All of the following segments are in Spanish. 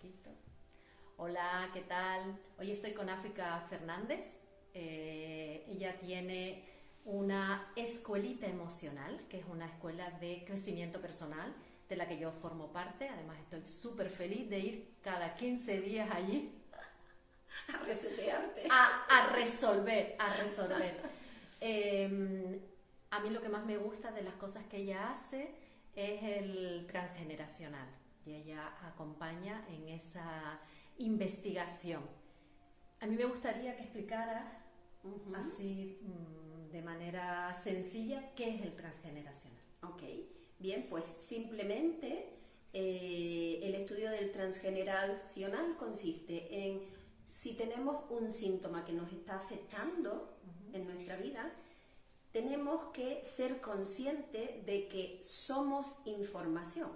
poquito. Hola, ¿qué tal? Hoy estoy con África Fernández. Ella tiene una escuelita emocional, que es una escuela de crecimiento personal, de la que yo formo parte. Además, estoy súper feliz de ir cada 15 días allí A resetearte. a resolver. A mí lo que más me gusta de las cosas que ella hace es el transgeneracional, y ella acompaña en esa investigación. A mí me gustaría que explicara así de manera sencilla qué es el transgeneracional. Ok, bien, pues simplemente el estudio del transgeneracional consiste en si tenemos un síntoma que nos está afectando en nuestra vida, tenemos que ser conscientes de que somos información.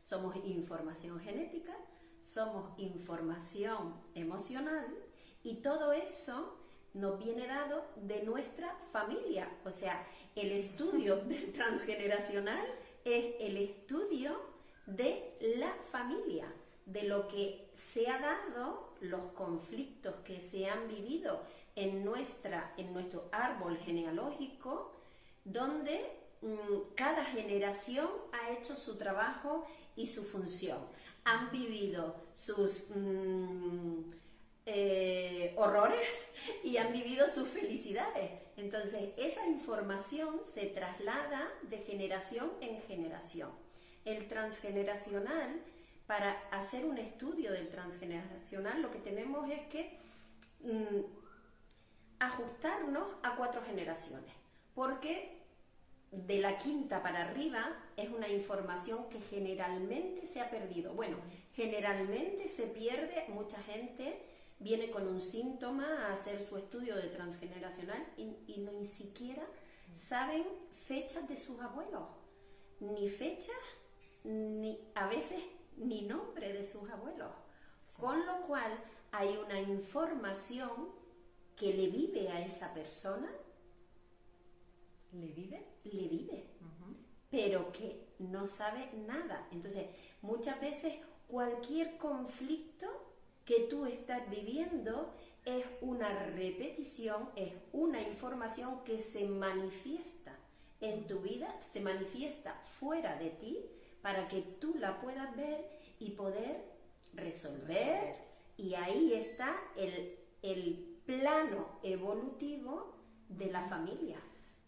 Somos información genética, somos información emocional y todo eso nos viene dado de nuestra familia. O sea, el estudio del transgeneracional es el estudio de la familia, de lo que se ha dado, los conflictos que se han vivido en nuestro árbol genealógico, donde cada generación ha hecho su trabajo y su función. Han vivido sus horrores y han vivido sus felicidades. Entonces, esa información se traslada de generación en generación. El transgeneracional, para hacer un estudio del transgeneracional, lo que tenemos es que ajustarnos a 4 generaciones, porque de la quinta para arriba es una información que generalmente se ha perdido. Bueno, generalmente se pierde, mucha gente viene con un síntoma a hacer su estudio de transgeneracional y ni siquiera saben fechas de sus abuelos, ni fechas, ni a veces ni nombre de sus abuelos. Sí. Con lo cual hay una información que le vive a esa persona. ¿Le vive? Le vive, pero que no sabe nada. Entonces, muchas veces cualquier conflicto que tú estás viviendo es una repetición, es una información que se manifiesta en tu vida, se manifiesta fuera de ti para que tú la puedas ver y poder resolver. Y ahí está el plano evolutivo de la familia.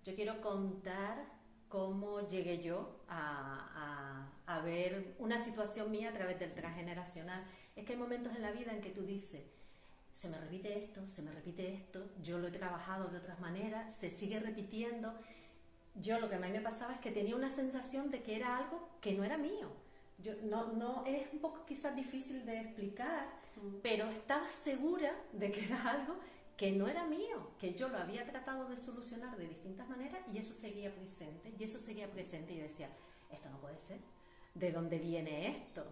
Yo quiero contar cómo llegué yo a ver una situación mía a través del transgeneracional. Es que hay momentos en la vida en que tú dices, se me repite esto, yo lo he trabajado de otras maneras, se sigue repitiendo. Yo lo que a mí me pasaba es que tenía una sensación de que era algo que no era mío. Yo no es un poco quizás difícil de explicar, pero estaba segura de que era algo que no era mío, que yo lo había tratado de solucionar de distintas maneras y eso seguía presente, y yo decía, esto no puede ser, ¿de dónde viene esto?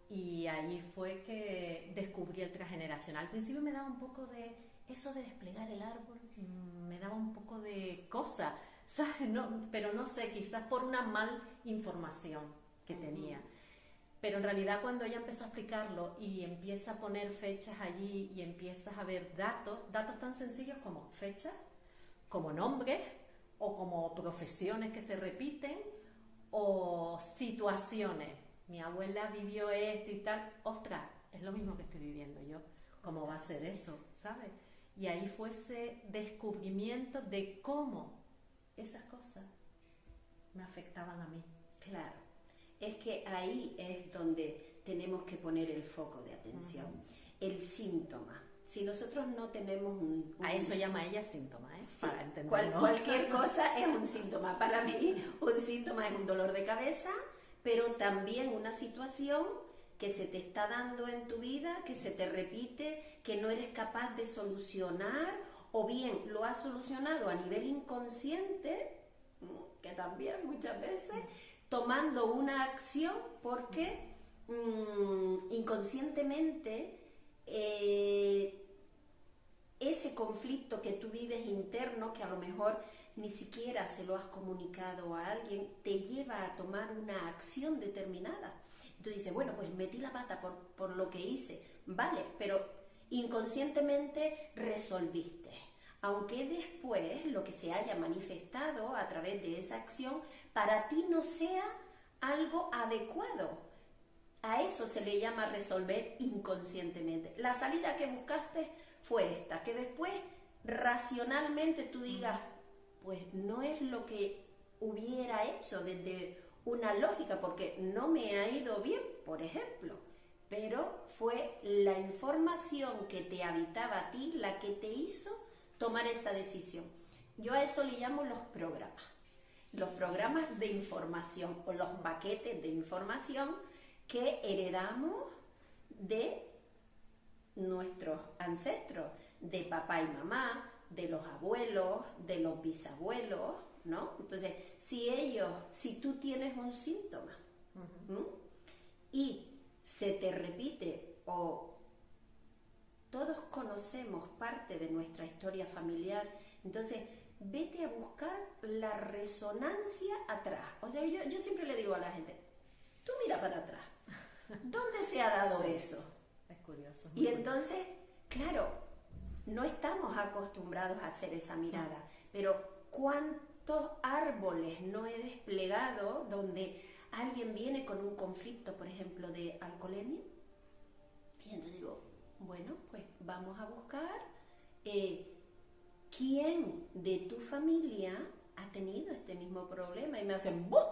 Y ahí fue que descubrí el transgeneracional. Al principio me daba un poco de, eso de desplegar el árbol, me daba un poco de cosa, ¿sabes? No, pero no sé, quizás por una mal información que tenía. Pero en realidad cuando ella empezó a explicarlo y empieza a poner fechas allí y empiezas a ver datos tan sencillos como fechas, como nombres o como profesiones que se repiten o situaciones. Mi abuela vivió esto y tal, ostras, es lo mismo que estoy viviendo yo. ¿Cómo va a ser eso? ¿Sabes? Y ahí fue ese descubrimiento de cómo esas cosas me afectaban a mí. Claro. Es que ahí es donde tenemos que poner el foco de atención, el síntoma. Si nosotros no tenemos a eso llama ella síntoma, ¿eh? Sí, para entenderlo. Cualquier cosa es un síntoma. Para mí, un síntoma es un dolor de cabeza, pero también una situación que se te está dando en tu vida, que se te repite, que no eres capaz de solucionar, o bien lo has solucionado a nivel inconsciente, que también muchas veces, tomando una acción porque inconscientemente ese conflicto que tú vives interno, que a lo mejor ni siquiera se lo has comunicado a alguien, te lleva a tomar una acción determinada. tú dices, bueno, pues metí la pata por lo que hice, vale, pero inconscientemente resolviste. Aunque después lo que se haya manifestado a través de esa acción para ti no sea algo adecuado. A eso se le llama resolver inconscientemente. La salida que buscaste fue esta, que después racionalmente tú digas, pues no es lo que hubiera hecho desde una lógica, porque no me ha ido bien, por ejemplo, pero fue la información que te habitaba a ti la que te hizo tomar esa decisión. Yo a eso le llamo los programas de información o los paquetes de información que heredamos de nuestros ancestros, de papá y mamá, de los abuelos, de los bisabuelos, ¿no? Entonces, si tú tienes un síntoma y se te repite o todos conocemos parte de nuestra historia familiar, entonces vete a buscar la resonancia atrás. O sea, yo siempre le digo a la gente, tú mira para atrás, ¿dónde se ha dado eso? Es curioso. Y entonces, claro, no estamos acostumbrados a hacer esa mirada, pero ¿cuántos árboles no he desplegado donde alguien viene con un conflicto, por ejemplo, de alcoholemia? Y entonces digo, bueno, pues vamos a buscar quién de tu familia ha tenido este mismo problema. Y me hacen ¡bum!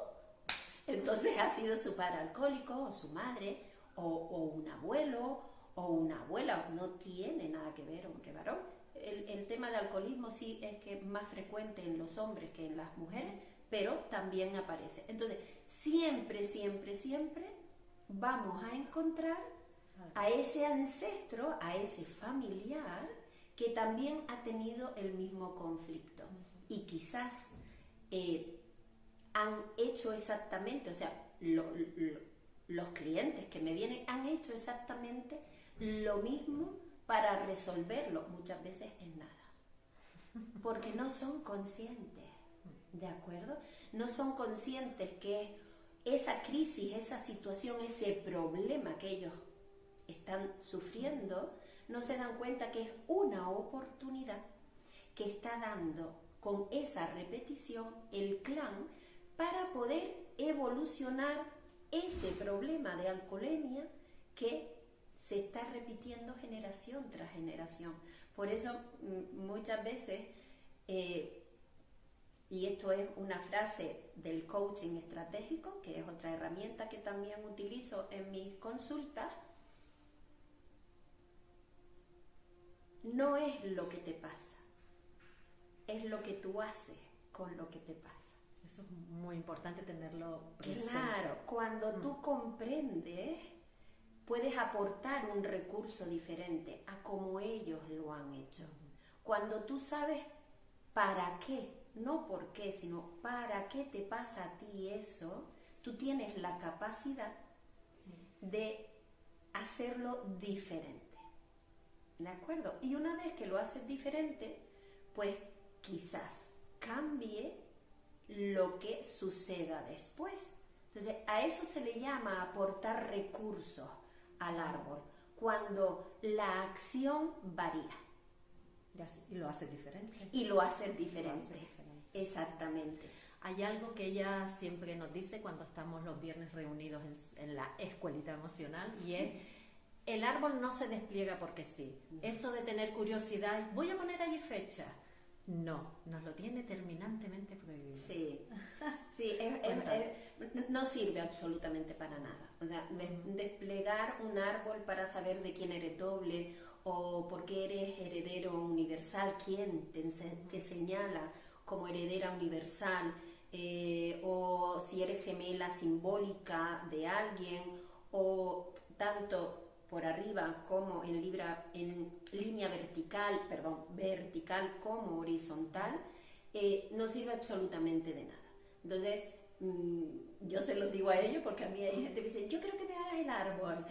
Entonces ha sido su padre alcohólico, o su madre, o un abuelo, o una abuela. No tiene nada que ver, hombre, varón. El tema de alcoholismo sí es que es más frecuente en los hombres que en las mujeres, pero también aparece. Entonces, siempre, siempre, siempre vamos a encontrar a ese ancestro, a ese familiar que también ha tenido el mismo conflicto. Y quizás han hecho exactamente, o sea, los clientes que me vienen han hecho exactamente lo mismo para resolverlo. Muchas veces es nada, porque no son conscientes, ¿de acuerdo? No son conscientes que esa crisis, esa situación, ese problema que ellos están sufriendo, no se dan cuenta que es una oportunidad que está dando con esa repetición el clan para poder evolucionar ese problema de alcoholemia que se está repitiendo generación tras generación. Por eso muchas veces, y esto es una frase del coaching estratégico, que es otra herramienta que también utilizo en mis consultas, no es lo que te pasa, es lo que tú haces con lo que te pasa. Eso es muy importante tenerlo presente. Claro, cuando tú comprendes, puedes aportar un recurso diferente a como ellos lo han hecho. Cuando tú sabes para qué, no por qué, sino para qué te pasa a ti eso, tú tienes la capacidad de hacerlo diferente. ¿De acuerdo? Y una vez que lo haces diferente, pues quizás cambie lo que suceda después. Entonces, a eso se le llama aportar recursos al árbol, cuando la acción varía. Y lo haces diferente. Y lo haces diferente. Exactamente. Hay algo que ella siempre nos dice cuando estamos los viernes reunidos en la escuelita emocional, y es: el árbol no se despliega porque sí. Eso de tener curiosidad, voy a poner allí fecha. No, nos lo tiene terminantemente prohibido. Sí, no sirve absolutamente para nada. O sea, desplegar un árbol para saber de quién eres doble o por qué eres heredero universal, quién te señala como heredera universal, o si eres gemela simbólica de alguien, o tanto por arriba como en línea vertical como horizontal, no sirve absolutamente de nada. Entonces, yo se lo digo a ellos porque a mí hay gente que dice, yo creo que me hagas el árbol.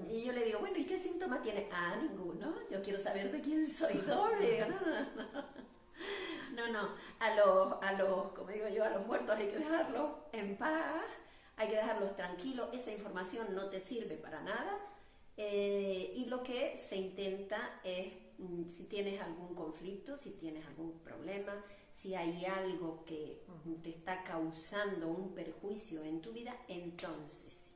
Y yo le digo, bueno, ¿y qué síntomas tienes? Ah, ninguno. Yo quiero saber de quién soy doble. No. A los, como digo yo, a los muertos hay que dejarlos en paz. hay que dejarlos tranquilos, esa información no te sirve para nada. Y lo que se intenta es, si tienes algún conflicto, si tienes algún problema, si hay algo que te está causando un perjuicio en tu vida, entonces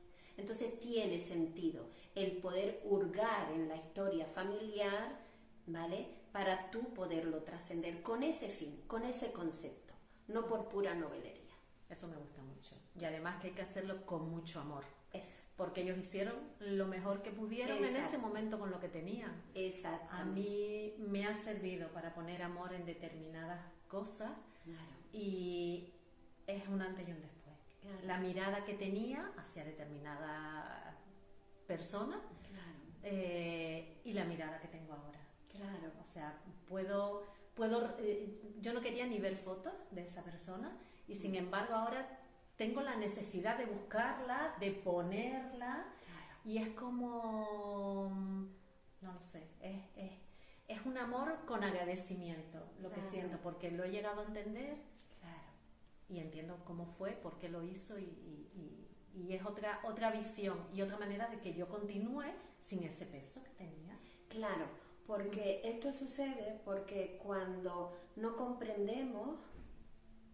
tiene sentido el poder hurgar en la historia familiar, ¿vale? Para tú poderlo trascender con ese fin, con ese concepto, no por pura novelería. Eso me gusta mucho. Y además que hay que hacerlo con mucho amor. Eso. Porque ellos hicieron lo mejor que pudieron en ese momento con lo que tenían. Exacto. A mí me ha servido para poner amor en determinadas cosas. Claro. Y es un antes y un después. Claro. La mirada que tenía hacia determinada persona, claro. Y la mirada que tengo ahora. Claro. O sea, yo no quería ni ver fotos de esa persona y sin embargo ahora tengo la necesidad de buscarla, de ponerla, claro. y es como, no lo sé, es un amor con agradecimiento lo claro. que siento, porque lo he llegado a entender, claro. y entiendo cómo fue, por qué lo hizo, y es otra visión y otra manera de que yo continúe sin ese peso que tenía. Claro, porque esto sucede porque cuando no comprendemos,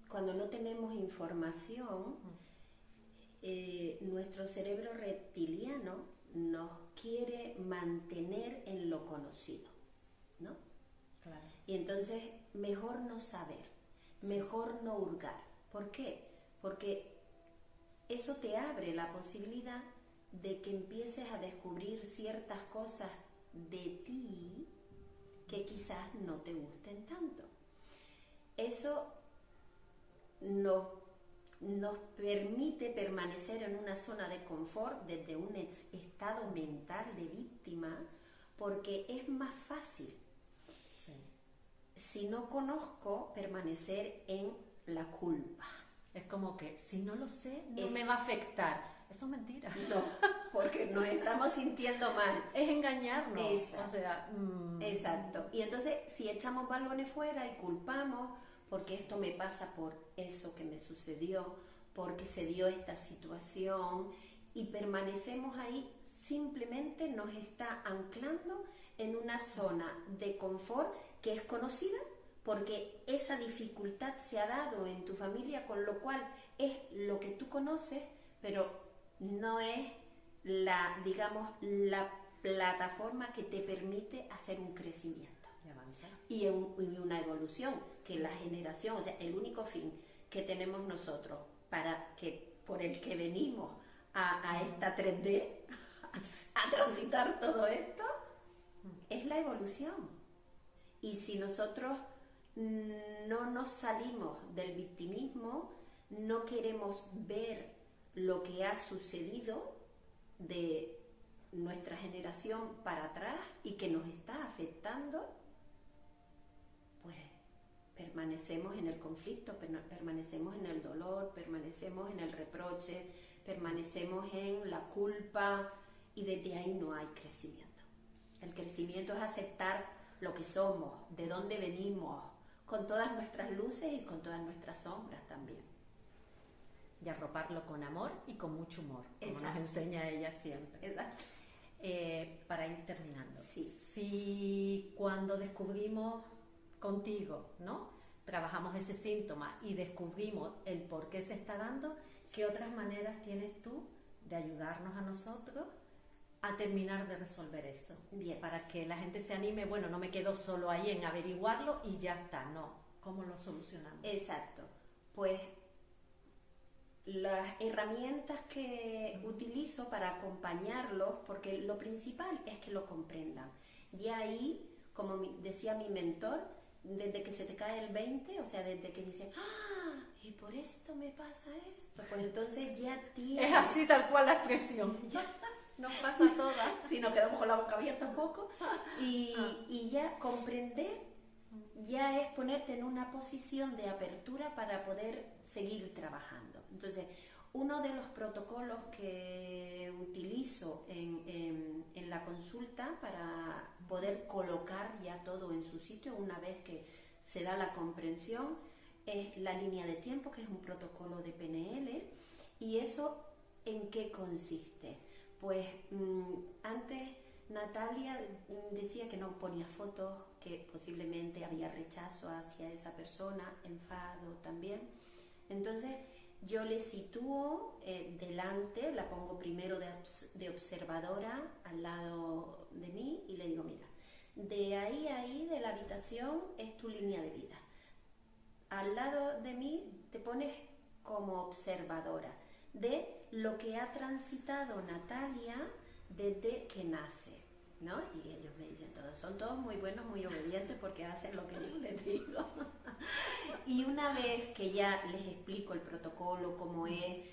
cuando no tenemos información, nuestro cerebro reptiliano nos quiere mantener en lo conocido, ¿no? Claro. Y entonces mejor no saber, mejor no hurgar. ¿Por qué? Porque eso te abre la posibilidad de que empieces a descubrir ciertas cosas de ti que quizás no te gusten tanto. Eso nos permite permanecer en una zona de confort desde un estado mental de víctima, porque es más fácil, si no conozco, permanecer en la culpa. Es como que si no lo sé, no me va a afectar. Esto es mentira. No, porque nos estamos sintiendo mal. Es engañarnos. Exacto. O sea, Exacto. Y entonces, si echamos balones fuera y culpamos, porque esto me pasa por eso que me sucedió, porque se dio esta situación, y permanecemos ahí, simplemente nos está anclando en una zona de confort que es conocida, porque esa dificultad se ha dado en tu familia, con lo cual es lo que tú conoces, pero no es la plataforma que te permite hacer un crecimiento y una evolución, que la generación, o sea, el único fin que tenemos nosotros por el que venimos a esta 3D, a transitar todo esto, es la evolución. Y si nosotros no nos salimos del victimismo, no queremos ver lo que ha sucedido de nuestra generación para atrás y que nos está afectando, pues permanecemos en el conflicto, permanecemos en el dolor, permanecemos en el reproche, permanecemos en la culpa, y desde ahí no hay crecimiento. El crecimiento es aceptar lo que somos, de dónde venimos, con todas nuestras luces y con todas nuestras sombras también. Y arroparlo con amor y con mucho humor, como Exacto. nos enseña ella siempre. Exacto. Para ir terminando. Sí. Si cuando descubrimos contigo, ¿no?, trabajamos ese síntoma y descubrimos el por qué se está dando, ¿qué otras maneras tienes tú de ayudarnos a nosotros a terminar de resolver eso? Bien. Para que la gente se anime, bueno, no me quedo solo ahí en averiguarlo y ya está, no. ¿Cómo lo solucionamos? Exacto. Pues las herramientas que utilizo para acompañarlos, porque lo principal es que lo comprendan. Y ahí, como decía mi mentor, desde que se te cae el 20, o sea, desde que dice, ¡ah! ¿Y por esto me pasa esto? Pues entonces ya tienes... Es así tal cual la expresión. Nos pasa a todas. Si nos quedamos con la boca abierta un poco. Y ya comprender ya es ponerte en una posición de apertura para poder seguir trabajando. Entonces, uno de los protocolos que utilizo en la consulta para poder colocar ya todo en su sitio una vez que se da la comprensión es la línea de tiempo, que es un protocolo de PNL, y eso ¿en qué consiste? Pues antes Natalia decía que no ponía fotos, que posiblemente había rechazo hacia esa persona, enfado también. Entonces yo le sitúo delante, la pongo primero de observadora al lado de mí y le digo, mira, de ahí a ahí de la habitación es tu línea de vida. Al lado de mí te pones como observadora de lo que ha transitado Natalia desde que nace, ¿no? Y ellos me dicen son todos muy buenos, muy obedientes porque hacen lo que yo les digo. Y una vez que ya les explico el protocolo, cómo es,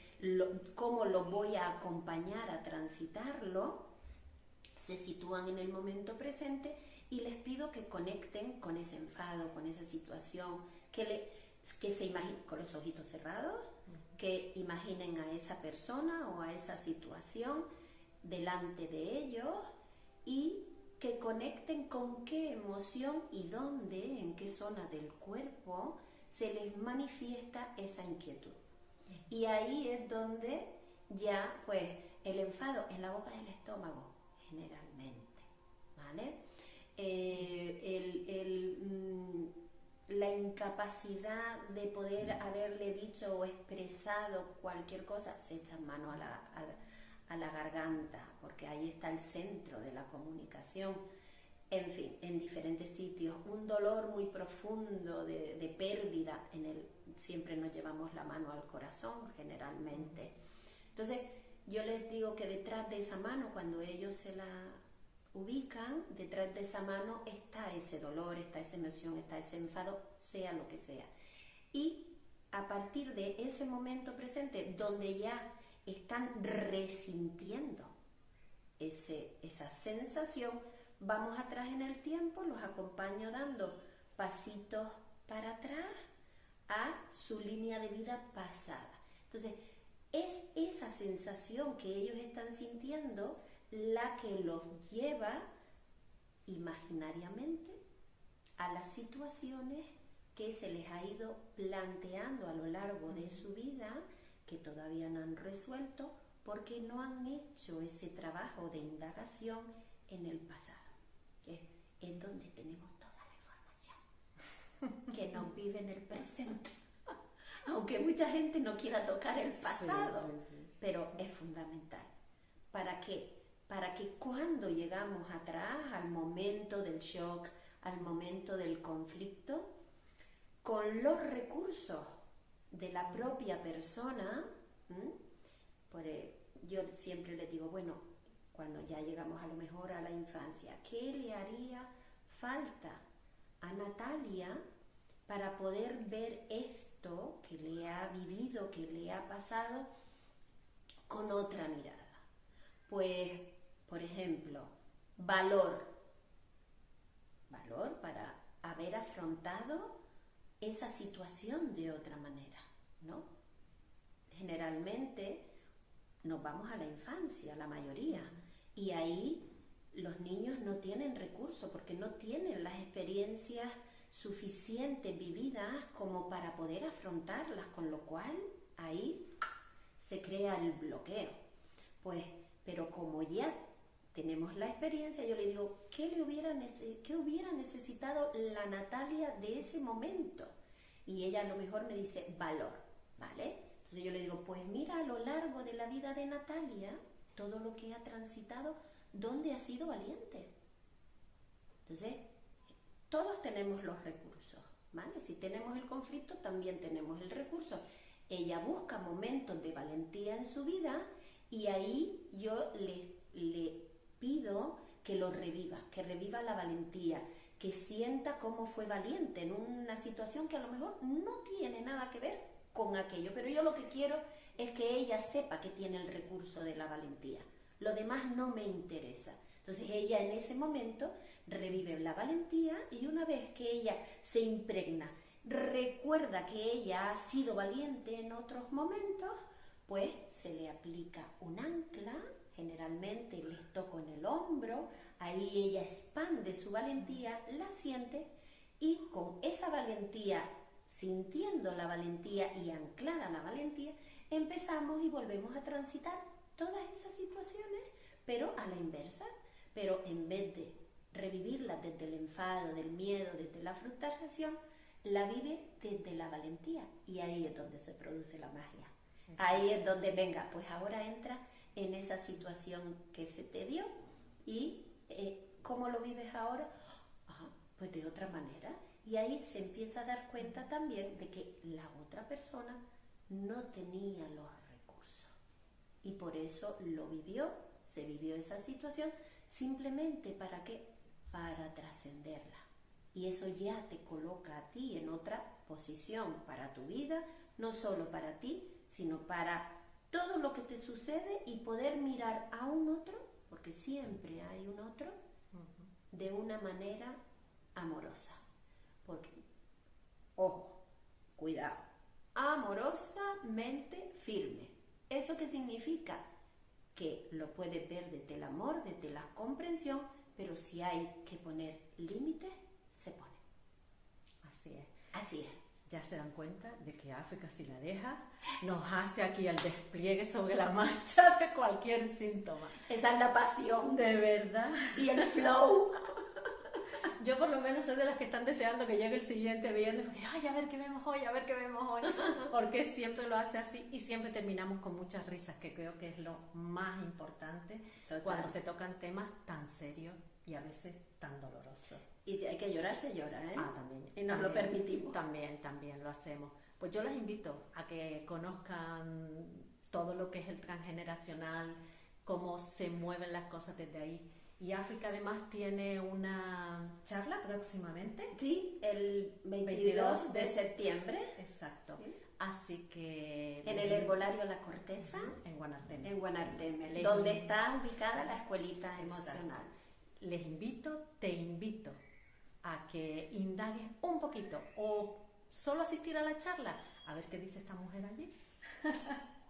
cómo lo voy a acompañar a transitarlo, se sitúan en el momento presente y les pido que conecten con ese enfado, con esa situación, que se imaginen con los ojitos cerrados, que imaginen a esa persona o a esa situación delante de ellos y que conecten con qué emoción y dónde, en qué zona del cuerpo se les manifiesta esa inquietud. Y ahí es donde ya, pues, el enfado en la boca del estómago, generalmente, ¿vale? La incapacidad de poder haberle dicho o expresado cualquier cosa, se echa mano a la garganta, porque ahí está el centro de la comunicación. En fin, en diferentes sitios, un dolor muy profundo de pérdida, siempre nos llevamos la mano al corazón, generalmente. Entonces, yo les digo que detrás de esa mano, cuando ellos se la ubican, detrás de esa mano está ese dolor, está esa emoción, está ese enfado, sea lo que sea. Y a partir de ese momento presente, donde ya están resintiendo esa sensación, vamos atrás en el tiempo, los acompaño dando pasitos para atrás a su línea de vida pasada. Entonces, es esa sensación que ellos están sintiendo la que los lleva imaginariamente a las situaciones que se les ha ido planteando a lo largo de su vida, que todavía no han resuelto porque no han hecho ese trabajo de indagación en el pasado, que es donde tenemos toda la información, que nos vive en el presente. Aunque mucha gente no quiera tocar el pasado, sí. Pero es fundamental. ¿Para qué? Para que cuando llegamos atrás, al momento del shock, al momento del conflicto, con los recursos de la propia persona, yo siempre les digo, bueno, cuando ya llegamos a lo mejor a la infancia, ¿qué le haría falta a Natalia para poder ver esto que le ha vivido, que le ha pasado con otra mirada? Pues, por ejemplo, valor para haber afrontado esa situación de otra manera, ¿no? Generalmente nos vamos a la infancia, la mayoría, y ahí los niños no tienen recursos porque no tienen las experiencias suficientes vividas como para poder afrontarlas, con lo cual ahí se crea el bloqueo. Pues, pero como ya tenemos la experiencia, yo le digo, ¿qué hubiera necesitado la Natalia de ese momento? Y ella a lo mejor me dice, valor, ¿vale? Entonces yo le digo, pues mira a lo largo de la vida de Natalia, todo lo que ha transitado, ¿dónde ha sido valiente? Entonces, todos tenemos los recursos, ¿vale? Si tenemos el conflicto, también tenemos el recurso. Ella busca momentos de valentía en su vida y ahí yo le pido que lo reviva, que reviva la valentía, que sienta cómo fue valiente en una situación que a lo mejor no tiene nada que ver con aquello, pero yo lo que quiero es que ella sepa que tiene el recurso de la valentía. Lo demás no me interesa. Entonces ella en ese momento revive la valentía y una vez que ella se impregna, recuerda que ella ha sido valiente en otros momentos, pues se le aplica un ancla, generalmente les toco en el hombro, ahí ella expande su valentía, la siente y con esa valentía, sintiendo la valentía y anclada la valentía, empezamos y volvemos a transitar todas esas situaciones, pero a la inversa. Pero en vez de revivirlas desde el enfado, del miedo, desde la frustración, la vive desde la valentía. Y ahí es donde se produce la magia. Exacto. Ahí es donde, venga, pues ahora entra en esa situación que se te dio y ¿cómo lo vives ahora? Pues de otra manera. Y ahí se empieza a dar cuenta también de que la otra persona no tenía los recursos. Y por eso lo vivió, se vivió esa situación, simplemente ¿para qué? Para trascenderla. Y eso ya te coloca a ti en otra posición para tu vida, no solo para ti, sino para todo lo que te sucede y poder mirar a un otro, porque siempre hay un otro, de una manera amorosa. Porque, ojo, cuidado, amorosamente firme. ¿Eso qué significa? Que lo puedes ver desde el amor, desde la comprensión, pero si hay que poner límites, se pone. Así es. Así es. Ya se dan cuenta de que África, si la deja, nos hace aquí el despliegue sobre la marcha de cualquier síntoma. Esa es la pasión. De verdad. Y el flow. Yo por lo menos soy de las que están deseando que llegue el siguiente viernes, porque ay, a ver qué vemos hoy, a ver qué vemos hoy, porque siempre lo hace así y siempre terminamos con muchas risas, que creo que es lo más importante. Total. Cuando se tocan temas tan serios y a veces tan dolorosos. Y si hay que llorar, se llora, ¿eh? También. Y nos también, lo permitimos. También lo hacemos. Pues yo les invito a que conozcan todo lo que es el transgeneracional, cómo se mueven las cosas desde ahí. Y África además tiene una charla próximamente. Sí, el 22 de septiembre. Exacto. Sí. Así que... En el Herbolario La Corteza. En Guanarteme. En Guanarteme, donde está ubicada la escuelita emocional. Les invito, te invito a que indagues un poquito o solo asistir a la charla, a ver qué dice esta mujer allí.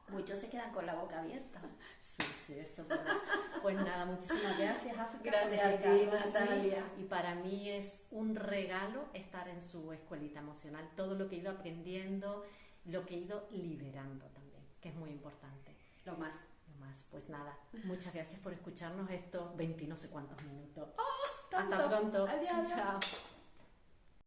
Muchos se quedan con la boca abierta. Sí, eso es verdad. Pues nada, muchísimas gracias, África. Gracias a ti, Natalia. Y para mí es un regalo estar en su escuelita emocional. Todo lo que he ido aprendiendo, lo que he ido liberando también, que es muy importante. Lo más. Pues nada, muchas gracias por escucharnos estos 20 no sé cuántos minutos. Tanto. Hasta pronto. Adiós. Chao.